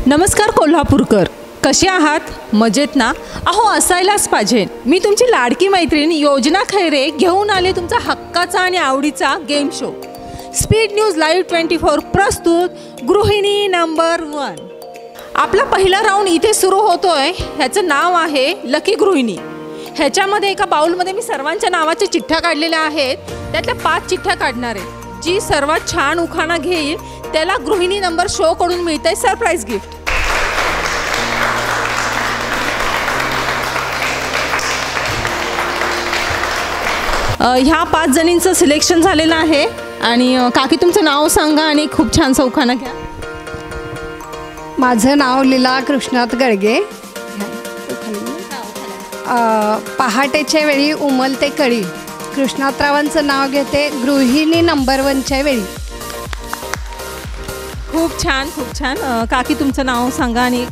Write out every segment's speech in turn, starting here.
नमस्कार कोल्हापूरकर, कसे आहात? मजेत ना? अहो असायलाच पाहिजे. मी तुमची लाडकी मैत्रीण योजना खैरे घेऊन आले तुमचा हक्काचा आणि आवडीचा game show speed news live 24 प्रस्तुत गृहिणी नंबर 1. आपला पहिला राऊंड इथे सुरू होतोय. ह्याचं नाव आहे लकी गृहिणी. ह्याच्यामध्ये एका बाउलमध्ये मी सर्वांच्या नावाच्या चिठ्ठ्या काढलेल्या आहेत. त्यातल्या 5 चिठ्ठ्या काढणार आहे. जी सर्वात छान उखाणा घेईल त्याला गृहिणी नंबर शो कडून मिळतंय सरप्राईज गिफ्ट. ह्या 5 जणींचं सिलेक्शन झालेलं आहे. आणि काकी तुमचं नाव सांगा आणि खूप छानसा उखाणा घ्या. माझं नाव लीला कृष्णात गळगे. पहाटेच्या वेळी उमलते कळी. कृष्णातरावांचं नाव घेते गृहिणी नंबर 1च्या वेळी. खूप छान खूप छान. काकी तुमचं नाव सांगा आणि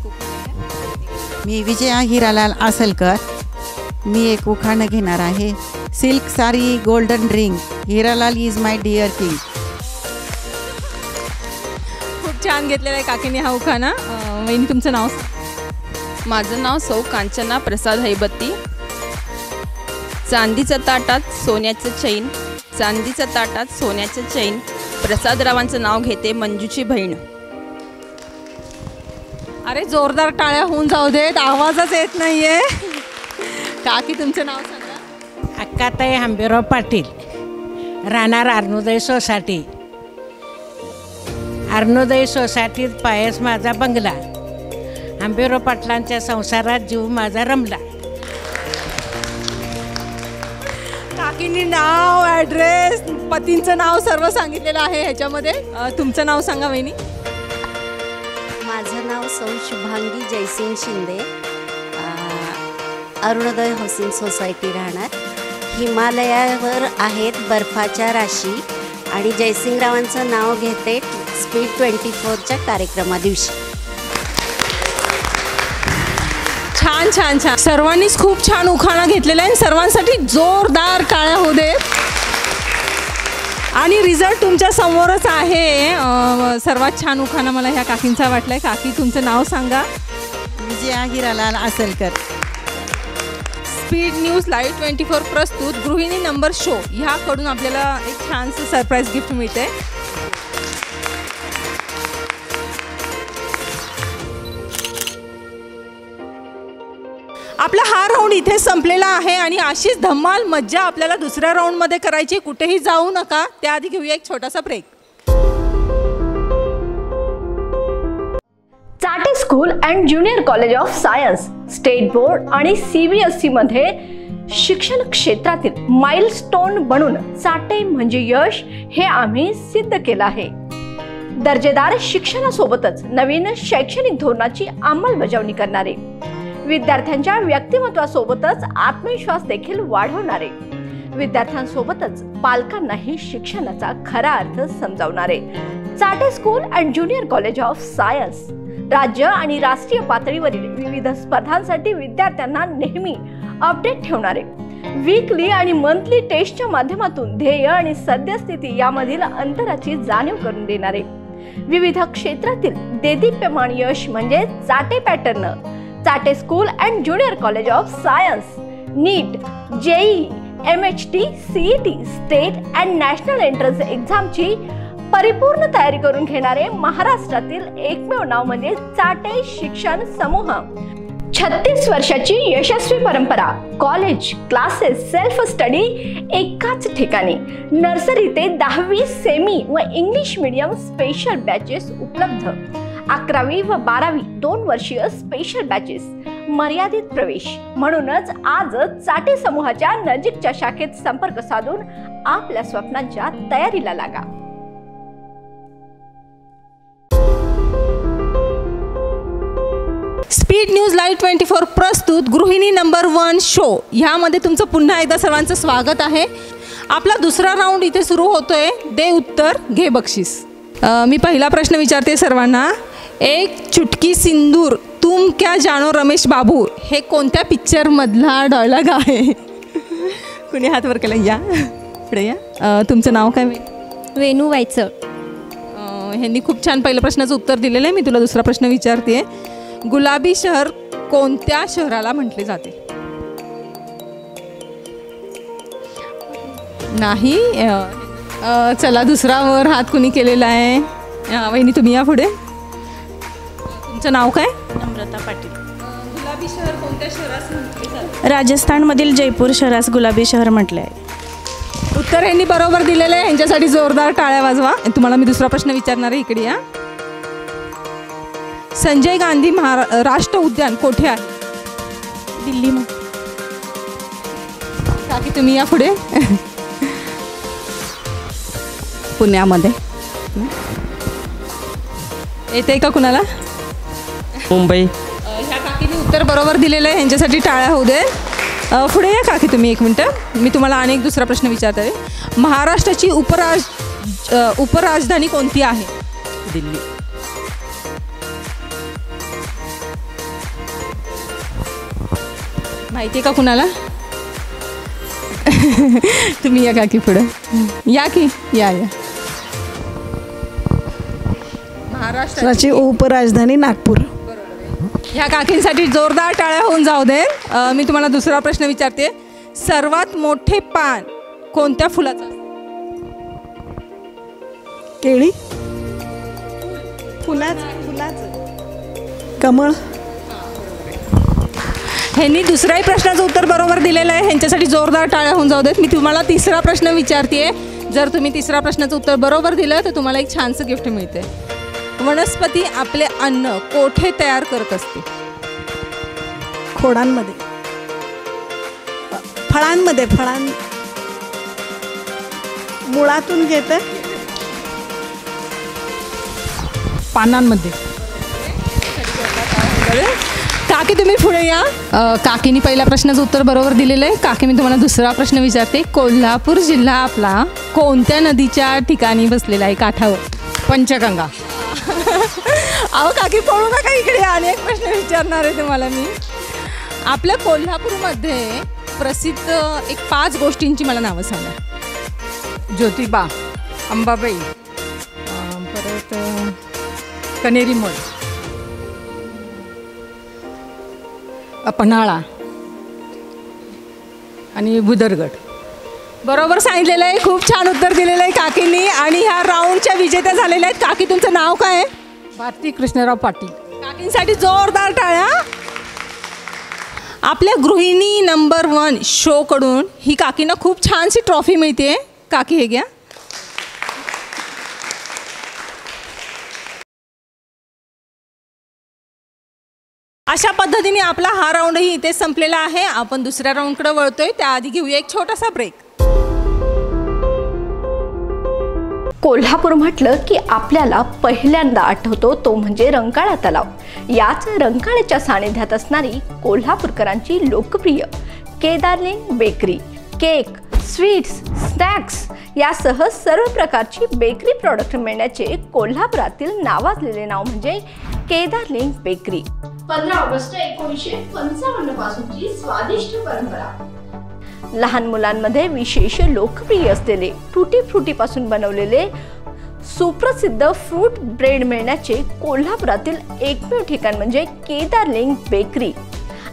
मी विजया हिरालाल आसलकर. मी एक उखाणं घेणार आहे. Silk sari golden ring, Hiralal is my dear king. खूप छान घेतलेला आहे काकीने हा उखाणा. वहिनी तुमचं नाव? माझं नाव सौ कांचना प्रसाद हैबत्ती. चांदीच्या ताटात सोन्याचं चैन, चांदीच्या ताटात सोन्याचं चैन. प्रसादरावांचं नाव घेते मंजूची बहीण. अरे जोरदार टाळ्या होऊन जाऊ देत, आवाजच येत नाहीये. काकी तुमचं नाव सांगा. अक्काताई हंबीराव पाटील, राहणार अरुणोदय सोसायटी. अरुणोदय सोसायटीत पायस माझा बंगला. हंबीराव पाटलांच्या संसारात जीव माझा रमला. काकींनी नाव, ॲड्रेस, पतींचं नाव सर्व सांगितलेलं आहे ह्याच्यामध्ये. तुमचं नाव सांगा वहिनी. माझं नाव सौ शुभांगी जयसिंग शिंदे. अरुणोदय हाऊसिंग सोसायटी राहणार. हिमालयावर आहेत बर्फाच्या राशी आणि जयसिंगरावांचं नाव घेते स्पीड 24च्या कार्यक्रमादिवशी. छान छान छान. सर्वांनीच खूप छान उखाणा घेतलेला आहे. सर्वांसाठी जोरदार टाळ्या होऊ दे. आणि रिझल्ट तुमच्या समोरच आहे. सर्वात छान उखाणा मला ह्या काकींचा वाटलाय. काकी तुमचं नाव सांगा. Vijaya Hiralal Asalkar. Speed news live 24 प्रस्तुत गृहिणी नंबर शो ह्याकडून आपल्याला एक छानसं सरप्राईज गिफ्ट मिळते. आपला हा राऊंड इथे संपलेला आहे आणि अशीच धम्माल मज्जा आपल्याला दुसऱ्या राऊंडमध्ये करायची. कुठेही जाऊ नका. त्याआधी घेऊया एक छोटासा break. Chate school and junior college of science state board आणि CBSE मध्ये शिक्षण क्षेत्रातील माइलस्टोन बनून चाटे म्हणजे यश हे आम्ही सिद्ध केलं आहे. दर्जेदार शिक्षणासोबतच नवीन शैक्षणिक धोरणाची अंमलबजावणी करणारे, विद्यार्थ्यांच्या व्यक्तिमत्वासोबतच आत्मविश्वास देखील वाढवणारे, विद्यार्थ्यांसोबतच पालकांनाही शिक्षणाचा खरा अर्थ समजावणारे Chate school and junior college of science राज्य आणि राष्ट्रीय पातळीवरील विविध स्पर्धांसाठी विद्यार्थ्यांना नेहमी अपडेट ठेवणारे, वीकली आणि मंथली टेस्टच्या माध्यमातून ध्येय आणि सद्यस्थिती यामधील अंतराची जाणीव करून देणारे, विविध क्षेत्रातील देदीप्यमान यश म्हणजे Chate pattern. Chate school and junior college of science NEET, JEE, MHT, CET state and national entrance एक्झामची परिपूर्ण तयारी करून घेणारे महाराष्ट्रातील एकमेव नाव म्हणजे चाटे शिक्षण समूह. 36 वर्षाची यशस्वी परंपरा. कॉलेज, क्लासेस, सेल्फ स्टडी एकाच ठिकाणी. नर्सरी ते 10वी सेमी व इंग्लिश मीडियम स्पेशल बॅचेस उपलब्ध. 11वी व 12वी 2 वर्षीय स्पेशल बॅचेस. मर्यादित प्रवेश. म्हणूनच आजच चाटे समूहाच्या नजीकच्या शाखेत संपर्क साधून आपल्या स्वप्नांच्या तयारीला लागा. स्पीड न्यूज लाईव्ह 24 प्रस्तुत गृहिणी नंबर 1 शो ह्यामध्ये तुमचं पुन्हा एकदा सर्वांचं स्वागत आहे. आपला दुसरा राऊंड इथे सुरू होतोय. दे उत्तर घे बक्षीस. मी पहिला प्रश्न विचारते सर्वांना. एक चुटकी सिंदूर तुम क्या जानो रमेश बाबू हे कोणत्या पिक्चर मधला डायलॉग आहे? कुणी हात वर केला? या पुढे या. तुमचं नाव काय? वेणू वायचळ. ह्यांनी खूप छान पहिल्या प्रश्नाचं उत्तर दिलेलं आहे. मी तुला दुसरा प्रश्न विचारते. गुलाबी शहर कोणत्या शहराला म्हटले जाते? नाही. चला, दुसरा वर हात कुणी केलेला आहे? वहिनी तुम्ही या पुढे. तुमचं नाव काय? नम्रता पाटील. गुलाबी शहर कोणत्या शहरास म्हटले जाते? राजस्थानमधील जयपूर शहरास गुलाबी शहर म्हटले आहे. उत्तर यांनी बरोबर दिलेलं आहे. यांच्यासाठी जोरदार टाळ्या वाजवा. तुम्हाला मी दुसरा प्रश्न विचारणार आहे. इकडे या. संजय गांधी राष्ट्र उद्यान कोठे आहे? दिल्लीमध्ये. काकी तुम्ही या पुढे. पुण्यामध्ये. येते का कुणाला? मुंबई. ह्या काकीने उत्तर बरोबर दिलेलं आहे. यांच्यासाठी टाळ्या होऊ दे. पुढे या काकी तुम्ही एक मिनटं. मी तुम्हाला अनेक दुसरा प्रश्न विचारते. महाराष्ट्राची उपराजधानी कोणती आहे? दिल्ली. माहिती आहे का कुणाला? तुम्ही या काकी पुढे या की. या महाराष्ट्राची उपराजधानी नागपूर. ह्या काकींसाठी जोरदार टाळ्या होऊन जाऊ दे. मी तुम्हाला दुसरा प्रश्न विचारते. सर्वात मोठे पान कोणत्या फुलाचं? केळी. फुलाचं. कमळ. ह्यांनी दुसऱ्याही प्रश्नाचं उत्तर बरोबर दिलेलं आहे. ह्यांच्यासाठी जोरदार टाळ्या होऊन जाऊ देत. मी तुम्हाला तिसरा प्रश्न विचारते. जर तुम्ही तिसरा प्रश्नाचं उत्तर बरोबर दिलं तर तुम्हाला एक छानसं गिफ्ट मिळते. वनस्पती आपले अन्न कोठे तयार करत असते? खोडांमध्ये. फळांमध्ये. मुळातून घेते. पानांमध्ये. काकी तुम्ही पुढे या. काकीने पहिल्या प्रश्नाचं उत्तर बरोबर दिलेलं आहे. काकी मी तुम्हाला दुसरा प्रश्न विचारते. कोल्हापूर जिल्हा आपला कोणत्या नदीच्या ठिकाणी बसलेला आहे? काठावर. पंचगंगा. अहो काकी पळू नका, इकडे अनेक प्रश्न विचारणार आहे तुम्हाला मी. आपल्या कोल्हापूरमध्ये प्रसिद्ध एक 5 गोष्टींची मला नावं सांगा. ज्योतिबा, अंबाबाई, परत कनेरी मठ, पन्हाळा आणि बुदरगड. बरोबर सांगितलेलं आहे. खूप छान उत्तर दिलेलं आहे काकींनी. आणि ह्या राऊंडच्या विजेत्या झालेल्या आहेत. काकी तुमचं नाव काय आहे? भारती कृष्णराव पाटील. काकींसाठी जोरदार टाळ्या. आपल्या गृहिणी नंबर 1 शोकडून ही काकींना खूप छानशी ट्रॉफी मिळते. काकी हे घ्या. अशा पद्धतीने आपला हा राऊंडही इथे संपलेला आहे. आपण दुसऱ्या राऊंडकडे वळतोय. त्याआधी घेऊया एक छोटासा ब्रेक. कोल्हापूर म्हटलं की आपल्याला पहिल्यांदा आठवतो तो म्हणजे रंकाळा तलाव. याच रंकाळ्याच्या सानिध्यात असणारी कोल्हापूरकरांची लोकप्रिय Kedarling bakery. Cake, sweets, snacks यासह सर्व प्रकारची बेकरी प्रॉडक्ट मिळण्याचे कोल्हापुरातील नावाजलेले नाव म्हणजे केदारलिंग बेकरी. 15 ऑगस्ट 1955 पासूनची स्वादिष्ट परंपरा. लहान मुलांमध्ये विशेष लोकप्रिय असलेले टुटी फ्रुटी पासून बनवलेले सुप्रसिद्ध फ्रूट ब्रेड मिळण्याचे कोल्हापुरातील एकमेव ठिकाण म्हणजे केदारलिंग बेकरी.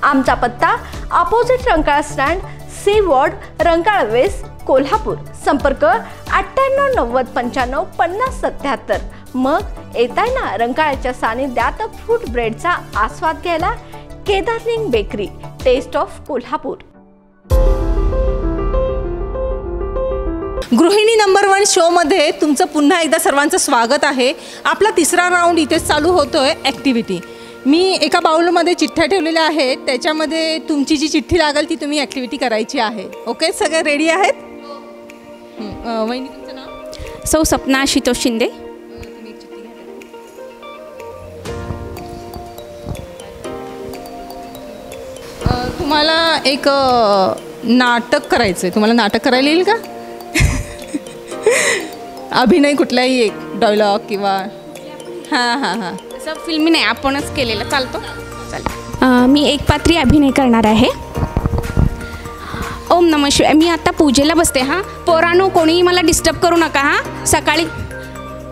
आमचा पत्ता opposite Rankala stand, C ward, Rankala west, Kolhapur. संपर्क 9890955077. मग येताय ना रंकाळ्याच्या सानिध्यात फ्रूट ब्रेडचा आस्वाद घ्यायला. Kedarling bakery, taste of Kolhapur. गृहिणी नंबर 1 शोमध्ये तुमचं पुन्हा एकदा सर्वांचं स्वागत आहे. आपला तिसरा राऊंड इथेच चालू होतोय. ॲक्टिव्हिटी. मी एका बाउलमध्ये चिठ्ठ्या ठेवलेल्या आहेत. त्याच्यामध्ये तुमची जी चिठ्ठी लागेल ती तुम्ही ॲक्टिव्हिटी करायची आहे. ओके, सगळे रेडी आहेत? वहिनी तुमचं नाव? सौ सपना आशुतोष शिंदे. तुम्हाला एक नाटक करायचं आहे. तुम्हाला नाटक करायला येईल का? अभिनय कुठलाही एक डायलॉग किंवा हां असं फिल्मी नाही, आपणच केलेलं चालतो. चालेल. मी एक पात्री अभिनय करणार आहे. ओम नमः शिवाय. मी आता पूजेला बसते. हां पोरांनो, कोणीही मला डिस्टर्ब करू नका. हां सकाळी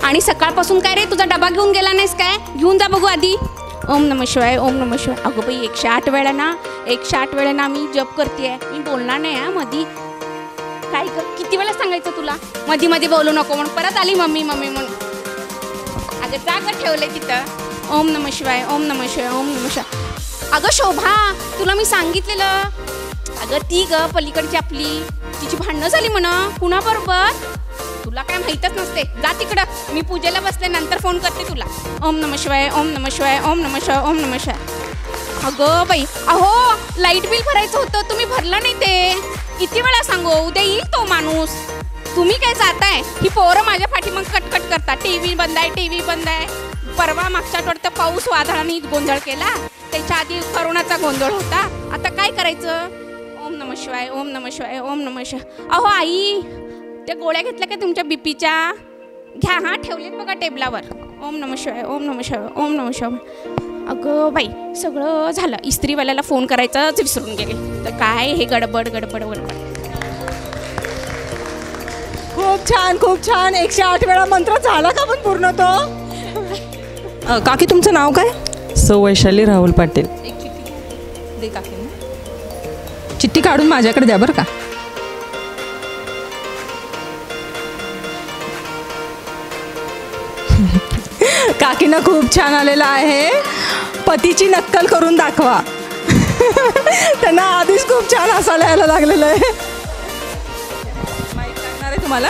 आणि सकाळपासून काय रे तुझा डबा घेऊन गेला नाहीस काय? घेऊन जा बघू आधी. ओम नमः शिवाय, ओम नमः शिवाय. अगं बाई 108 वेळा ना मी जप करते. मी बोलणार नाही हा मधी. काय किती वेळा सांगायचं तुला मधी मध्ये बोलू नको म्हणून. परत आली मम्मी म्हणून. अगं जागा ठेवलंय तिथं. ओम नमः शिवाय, ओम नमः शिवाय, ओम नमः शिवाय. अगं शोभा तुला मी सांगितलेलं. अगं ती ग पलीकडची आपली तिची भांडणं झाली म्हणा कुणाबरोबर. तुला काय माहीतच नसते. जा तिकडं. मी पूजेला बसले नंतर फोन करते तुला. ओम नमः शिवाय, ओम नमः शिवाय, ओम नमः शिवाय, ओम नमः शिवाय. अगं बाई अहो लाईट बिल भरायचं होतं तुम्ही भरलं नाही ते. किती वेळा सांगू उद्या येईल तो माणूस. तुम्ही काय जाताय. ही पोरं माझ्या पाठी मग कटकट करतात. टीव्ही बंद आहे. परवा मागच्या आठवड्यात पाऊस वादळाने गोंधळ केला. त्याच्या आधी करोनाचा गोंधळ होता. आता काय करायचं. ओम नमः शिवाय, ओम नमः शिवाय, ओम नमः शिवाय. अहो आई त्या गोळ्या घेतल्या का तुमच्या बीपीच्या. घ्या हा ठेवलेत बघा टेबलावर. ओम नमः शिवाय, ओम नमः शिवाय, ओम नमः शिवाय. अगं बाई सगळं झालं. इस्त्रीवाल्याला फोन करायचाच विसरून गेले. तर काय हे गडबड. खूप छान 108 वेळा मंत्र झाला का पण पूर्ण तो. काकी तुमचं नाव काय. सौ वैशाली राहुल पाटील. एक चिठ्ठी दे काकी. चिठ्ठी काढून माझ्याकडे द्या बरं का. काकीनं खूप छान आलेला आहे. पतीची नक्कल करून दाखवा. त्यांना आधीच खूप छान हसायला यायला लागलेलं आहे. माहीत लागणार आहे तुम्हाला.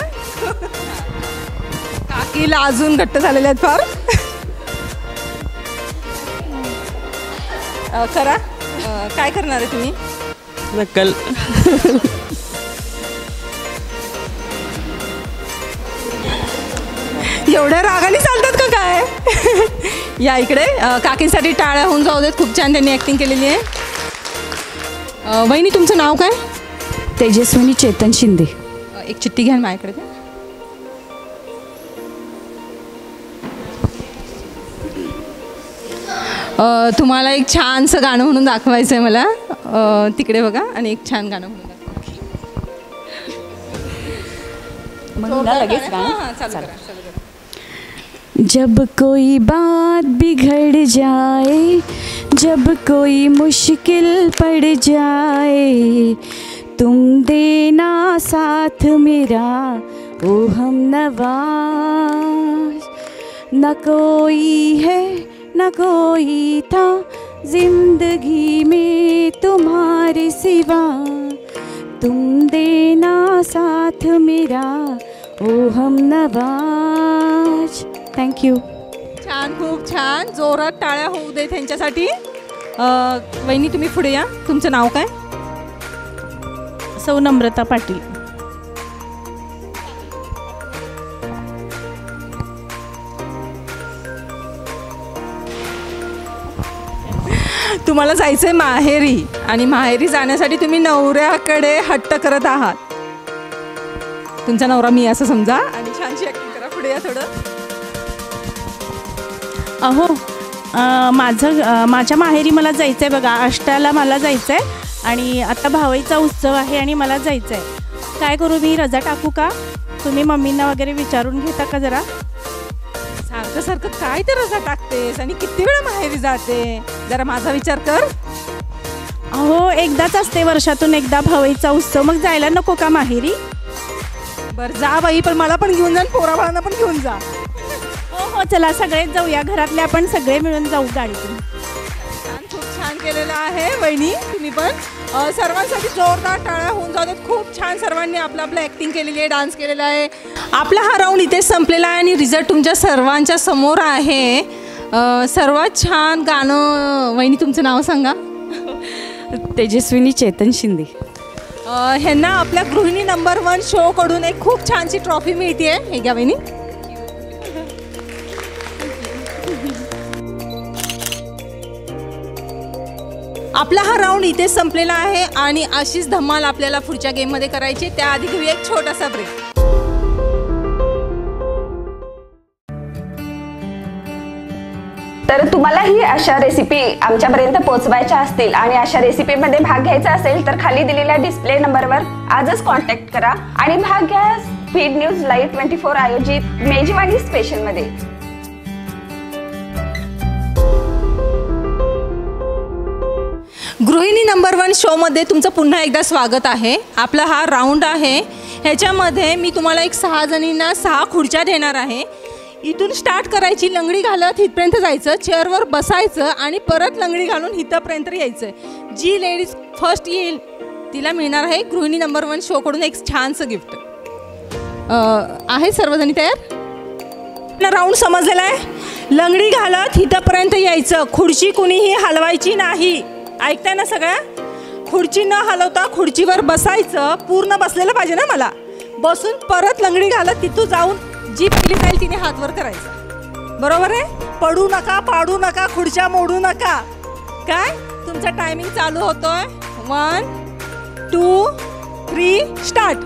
काकीला अजून घट्ट झालेले आहेत फार. करा काय करणार आहे तुम्ही. नक्कल. एवढ्या रागाने चालतात का काय. या इकडे काकींसाठी टाळ्या होऊन जाऊ देत. खूप छान त्यांनी ॲक्टिंग केलेली आहे. वहिनी तुमचं नाव काय. तेजस्विनी चेतन शिंदे. एक चिठ्ठी घ्या माझ्याकडे द्या. तुम्हाला एक छानसं गाणं म्हणून दाखवायचं आहे मला. तिकडे बघा आणि एक छान गाणं म्हणून जब कोई बात बिगड़ जाए, जब कोई मुश्किल पड़ जाए, तुम देना साथ मेरा ओ हम नवाज. न कोई है न कोई था जिंदगी में तुम्हारे सिवा, तुम देना साथ मेरा ओ हम नवाज. थँक्यू. छान खूप छान. जोरात टाळ्या होऊ दे त्यांच्यासाठी. वहिनी तुम्ही पुढे या. तुमचं नाव काय. सौ नम्रता पाटील. तुम्हाला जायचंय माहेरी आणि माहेरी जाण्यासाठी तुम्ही नवऱ्याकडे हट्ट करत आहात. तुमचा नवरा मी असं समजा आणि छानशी ॲक्टिंग करा. पुढे या थोडं. अहो माझ्या माहेरी मला जायचं आहे बघा. आष्टाला मला जायचं आहे आणि आता भावईचा उत्सव आहे आणि मला जायचं आहे. काय करू मी. रजा टाकू का. तुम्ही मम्मींना वगैरे विचारून घेता का जरा. सारखं काय तर रजा टाकतेस आणि किती वेळा माहेरी जाते. जरा माझा विचार कर. अहो एकदाच असते वर्षातून एकदा भावईचा उत्सव. मग जायला नको का माहेरी. बरं जा बाई. पण मला पण घेऊन जा. पोराबाळांना पण घेऊन जा. हो चला सगळेच जाऊया. घरातले आपण सगळे मिळून जाऊ गाडीतून. खूप छान केलेलं आहे वहिनी. तुम्ही पण सर्वांसाठी जोरदार टाळ्या होऊन जाऊ देत. खूप छान सर्वांनी आपलं ॲक्टिंग केलेली आहे. डान्स केलेला आहे. आपला हा राऊंड इथेच संपलेला आहे आणि रिझल्ट तुमच्या सर्वांच्या समोर आहे. सर्वात छान गाणं. वहिनी तुमचं नाव सांगा. तेजस्विनी चेतन शिंदे. ह्यांना आपल्या गृहिणी नंबर 1 शोकडून एक खूप छानशी ट्रॉफी मिळते. हे घ्या वहिनी. आपला हा राऊंड इथेच संपलेला आहे आणि अशीच धमाल आपल्याला पुढच्या गेममध्ये करायची. त्याआधी घेऊया एक छोटासा ब्रेक. तर तुम्हालाही अशा रेसिपी आमच्यापर्यंत पोहोचवायच्या असतील आणि अशा रेसिपीमध्ये भाग घ्यायचा असेल तर खाली दिलेल्या डिस्प्ले नंबरवर आजच कॉन्टॅक्ट करा आणि भाग घ्या. स्पीड न्यूज लाईव्ह 24 आयोजित मेजवानी स्पेशलमध्ये. गृहिणी नंबर 1 शोमध्ये तुमचं पुन्हा एकदा स्वागत आहे. आपला हा राऊंड आहे. ह्याच्यामध्ये मी तुम्हाला एक 6 जणींना 6 खुर्च्या देणार आहे. इथून स्टार्ट करायची, लंगडी घालत इथपर्यंत जायचं, चेअरवर बसायचं आणि परत लंगडी घालून इथपर्यंत यायचं. जी लेडीज फर्स्ट येईल तिला मिळणार आहे गृहिणी नंबर 1 शोकडून एक छानसं गिफ्ट. आहे सर्वजणी तयार? राऊंड समजलेला आहे. लंगडी घालत इथपर्यंत यायचं, खुर्ची कुणीही हलवायची नाही. ऐकताय ना सगळ्या? खुर्ची न हलवता खुर्चीवर बसायचं. पूर्ण बसलेलं पाहिजे ना मला. बसून परत लंगडी घालत तिथून जाऊन जी पहिली जाईल तिने हात वर करायचं. बरोबर आहे? पडू नका, पाडू नका, खुर्च्या मोडू नका. काय? तुमचा टायमिंग चालू होतोय. 1 2 3 start.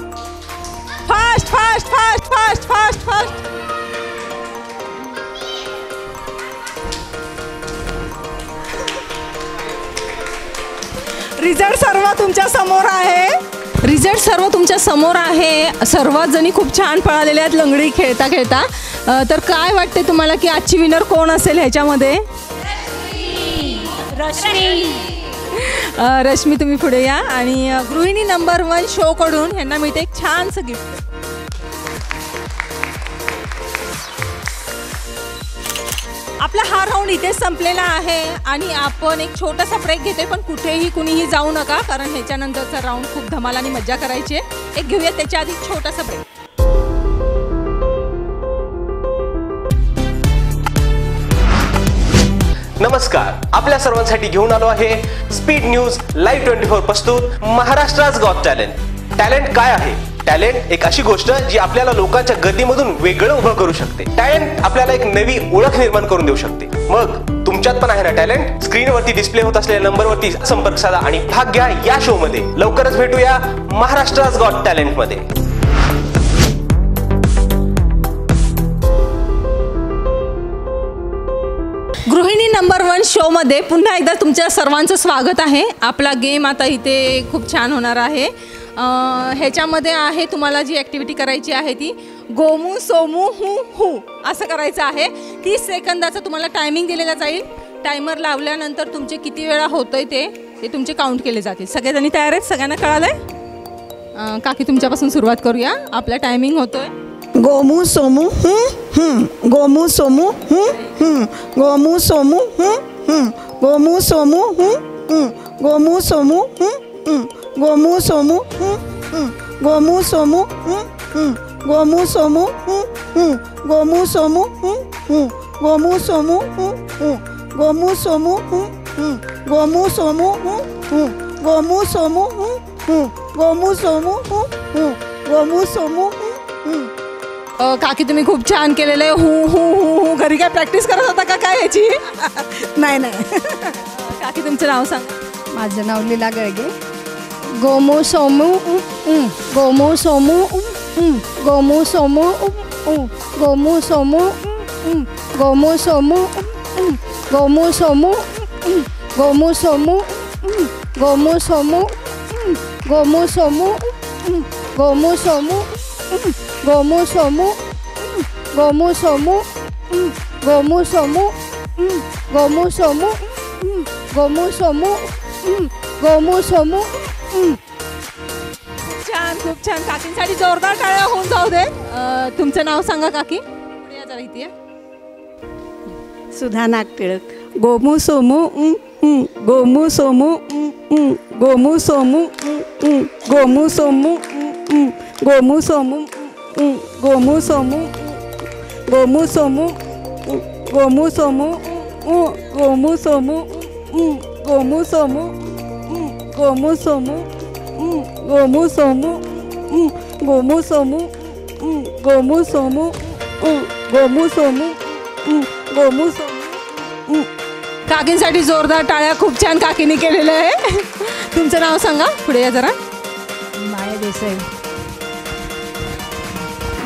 Fast fast fast fast fast fast. Result सर्व तुमच्या समोर आहे. रिझल्ट सर्व तुमच्या समोर आहे. सर्वात जणी खूप छान पळालेल्या आहेत लंगडी खेळता खेळता. तर काय वाटते तुम्हाला की आजची विनर कोण असेल ह्याच्यामध्ये? रश्मी तुम्ही पुढे या. आणि गृहिणी नंबर 1 शोकडून ह्यांना मिळते एक छानसं गिफ्ट. आपला हा राऊंड इथे संपलेला आहे आणि आपण एक छोटासा ब्रेक घेतोय. पण कुठेही कुणीही जाऊ नका, कारण ह्याच्यानंतरचा राऊंड खूप धमाल आणि मज्जा करायची आहे. एक घेऊया त्याच्या आधी छोटासा ब्रेक. नमस्कार, आपल्या सर्वांसाठी घेऊन आलो आहे स्पीड न्यूज लाईव्ह 24 प्रस्तुत महाराष्ट्राज गॉट टॅलेंट. टॅलेंट काय आहे? टॅलेंट एक अशी गोष्ट जी आपल्याला लोकांच्या गर्दीमधून वेगळं उभं करू शकते. टॅलेंट आपल्याला एक नवी ओळख निर्माण करून देऊ शकते. मग तुमच्यात पण आहे ना टॅलेंट? स्क्रीनवरती डिस्प्ले होत असलेल्या नंबरवरती संपर्क साधा आणि भाग घ्या या शो मध्ये. लवकरच भेटूया महाराष्ट्राज गॉट टॅलेंट मध्ये. गृहिणी नंबर 1 शोमध्ये पुन्हा एकदा तुमच्या सर्वांचं स्वागत आहे. आपला गेम आता इथे खूप छान होणार आहे. ह्याच्यामध्ये आहे तुम्हाला जी ॲक्टिव्हिटी करायची आहे ती गोमू सोमू हू हू असं करायचं आहे. 30 सेकंदाचा तुम्हाला टायमिंग दिलेला जाईल. टायमर लावल्यानंतर तुमचे किती वेळा होतंय ते तुमचे काउंट केले जातील. सगळेजणी तयार आहेत? सगळ्यांना कळालंय? काकी तुमच्यापासून सुरुवात करूया. आपला टायमिंग होतोय गोमू सोमू गोमू सोमू गोमू सोमू गोमू सोमू गोमू सोमू गोमू सोमू गोमू सोमू गोमू सोमू गोमू सोमू गोमू सोमू गोमू सोमू गोमू सोमू गोमू सोमू गोमू सोमू गोमू सोमू. काकी तुम्ही खूप छान केलेलं आहे. हू हू हू हू. घरी काय प्रॅक्टिस करत होता का काय याची? नाही नाही. काकी तुमचं नाव सांग. माझं नाव लीला गळगे. गोमू सोमू गोमू सोमू गोमू सोमू गोमू सोमू गोमू सोमू गोमू सोमू गोमू सोमू गोमू सोमू गोमू सोमू गोमू सोमू गोमू सोमू गोमू सोमू गोमू सोमू गोमू सोमू गोमू सोमू गोमू सोमू. छान, खूप छान. काकींसाठी जोरदार टाळ्या होऊन जाऊ दे. तुमचं नाव सांगा काकी. पुढे या जरा इथे. सुधा नागटिळक. गोमू सोमू गोमू सोमू गोमू सोमू गोमू सोमू गोमू सोमू गोमू सोमू गोमू सोमू गोमू सोमू गोमू सोमू गोमू सोमू गोमू सोमू गोमू सोमू गोमू सोमू गोमू सोमू गोमू सोमू गोमू सोमू. काकींसाठी जोरदार टाळ्या खूप छान काकीने केलेलं आहे. तुमचं नाव सांगा. पुढे या जरा. माया देसाई.